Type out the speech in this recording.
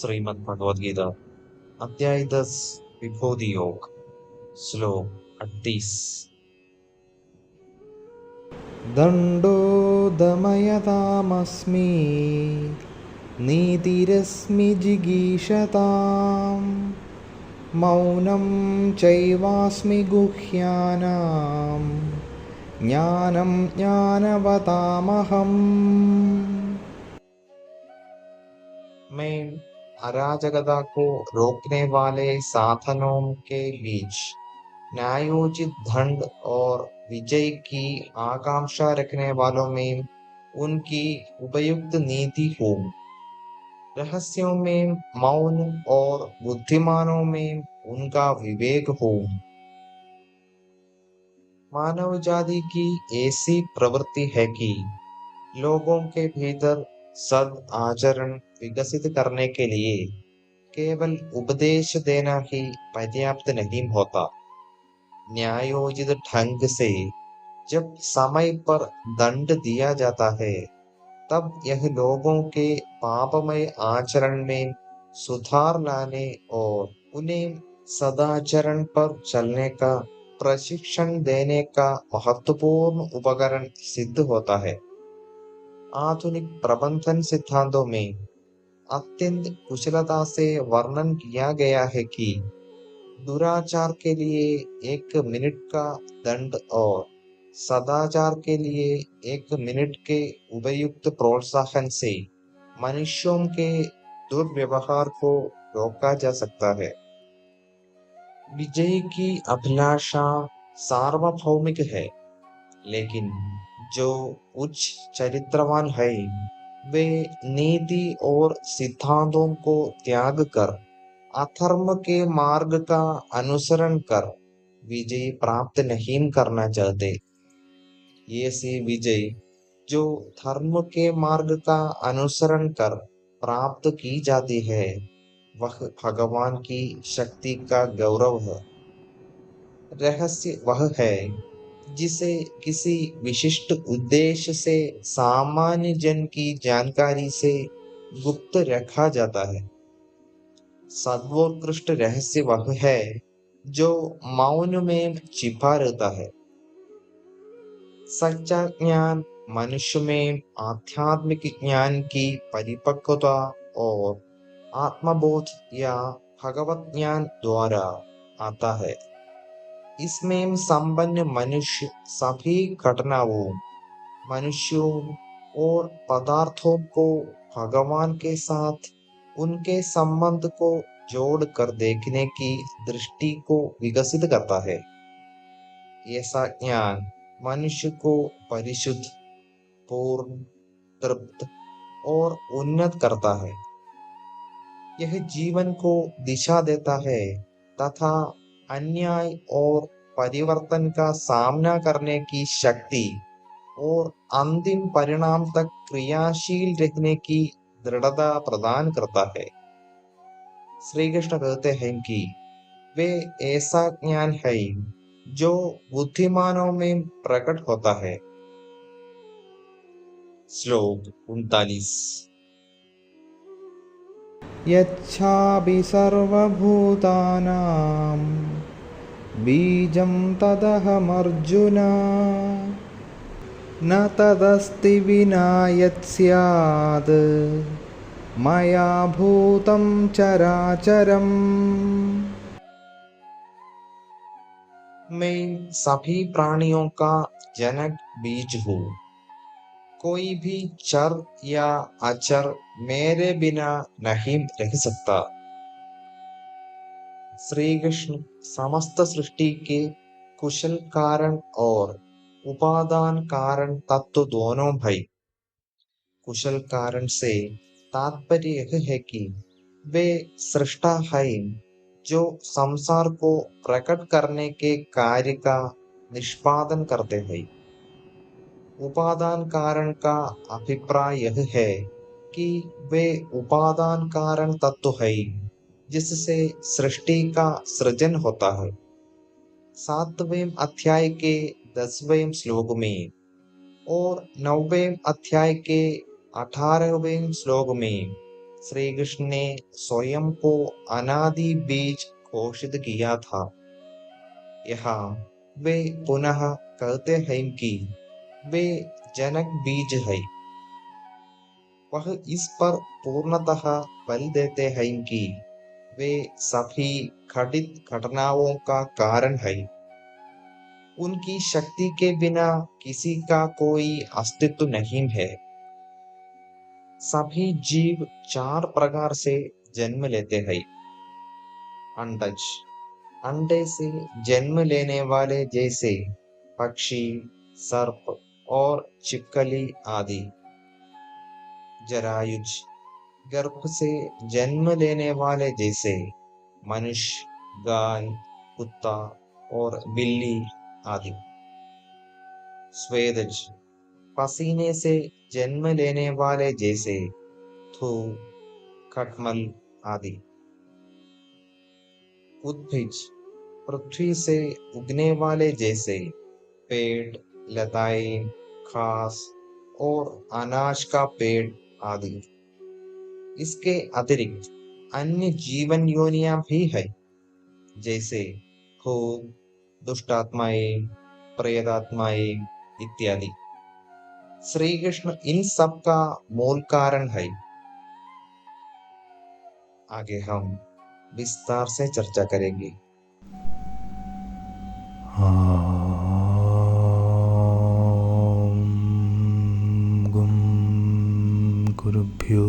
श्रीमद् भगवद गीता अध्याय 10 विभूति योग श्लोक 38। दण्डो दमयतामस्मि नीतिरस्मि जिगीषताम् मौनं चैवास्मि गुह्यानां ज्ञानं ज्ञानवतामहम्। मैं अराजकता को रोकने वाले साधनों के बीच न्यायोचित दंड और विजय की आकांक्षा रखने वालों में उनकी उपयुक्त नीति हूँ। रहस्यों में मौन और बुद्धिमानों में उनका विवेक हूँ। मानव जाति की ऐसी प्रवृत्ति है कि लोगों के भीतर सद आचरण विकसित करने के लिए केवल उपदेश देना ही पर्याप्त नहीं होता। न्यायोचित ढंग से जब समय पर दंड दिया जाता है, तब यह लोगों के पापमय आचरण में सुधार लाने और उन्हें सदाचरण पर चलने का प्रशिक्षण देने का महत्वपूर्ण उपकरण सिद्ध होता है। आधुनिक प्रबंधन सिद्धांतों में अत्यंत कुशलता से वर्णन किया गया है कि दुराचार के लिए 1 मिनट का दंड और सदाचार के लिए 1 मिनट के उपयुक्त प्रोत्साहन से मनुष्यों के दुर्व्यवहार को रोका जा सकता है। विजय की अभिलाषा सार्वभौमिक है, लेकिन जो उच्च चरित्रवान है वे नीति और सिद्धांतों को त्याग कर अधर्म के मार्ग का अनुसरण कर विजय प्राप्त नहीं करना चाहते। ऐसी विजय जो धर्म के मार्ग का अनुसरण कर प्राप्त की जाती है, वह भगवान की शक्ति का गौरव है। रहस्य वह है जिसे किसी विशिष्ट उद्देश्य से सामान्य जन की जानकारी से गुप्त रखा जाता है। सर्वोत्कृष्ट रहस्य वह है जो मौन में छिपा रहता है। सच्चा ज्ञान मनुष्य में आध्यात्मिक ज्ञान की परिपक्वता और आत्मबोध या भगवत ज्ञान द्वारा आता है। इसमें संपन्न मनुष्य सभी घटनाओं, मनुष्यों और पदार्थों को भगवान के साथ उनके संबंध को जोड़कर देखने की दृष्टि को विकसित करता है। ऐसा ज्ञान मनुष्य को परिशुद्ध, पूर्ण, तृप्त और उन्नत करता है। यह जीवन को दिशा देता है तथा अन्याय और परिवर्तन का सामना करने की शक्ति और अंतिम परिणाम तक क्रियाशील रहने की दृढ़ता प्रदान करता है। श्री कृष्ण कहते हैं कि वे ऐसा ज्ञान है जो बुद्धिमानों में प्रकट होता है। श्लोक 39। यच्छापि सर्वभूतानां बीजं तदहमर्जुन न तदस्ति विना यत् स्यात् मया भूतं चराचरम्। मैं सभी प्राणियों का जनक बीज हूँ। कोई भी चर या अचर मेरे बिना नहीं रह सकता। श्री कृष्ण समस्त सृष्टि के कुशल कारण और उपादान कारण तत्व दोनों भई। कुशल कारण से तात्पर्य यह है कि वे सृष्टा है जो संसार को प्रकट करने के कार्य का निष्पादन करते हैं। उपादान कारण का अभिप्राय यह है कि वे उपादान कारण तत्व है जिससे सृष्टि का सृजन होता है। 7वें अध्याय के 10वें श्लोक में और 9वें अध्याय के 18वें श्लोक में श्री कृष्ण ने स्वयं को अनादि बीज घोषित किया था। यहाँ वे पुनः कहते हैं कि वे जनक बीज है। वह इस पर पूर्णतः बल देते हैं कि वे सभी घटित घटनाओं का कारण है। उनकी शक्ति के बिना किसी का कोई अस्तित्व नहीं है। सभी जीव 4 प्रकार से जन्म लेते हैं। अंडज, अंडे से जन्म लेने वाले जैसे पक्षी, सर्प और छिपकली आदि। जरायुज, गर्भ से जन्म लेने वाले जैसे मनुष्य, गाय, कुत्ता और बिल्ली आदि। स्वेदज, पसीने से जन्म लेने वाले जैसे थूक, खटमल आदि। उद्भिज, पृथ्वी से उगने वाले जैसे पेड़, लताएं, घास और अनाज का पेड़ आदि। इसके अतिरिक्त अन्य जीवन योनियां भी है, जैसे भूत, दुष्टात्माएं, प्रेतात्माएं इत्यादि। श्री कृष्ण इन सब का मूल कारण है। आगे हम विस्तार से चर्चा करेंगे। गुं गुरुभ्यो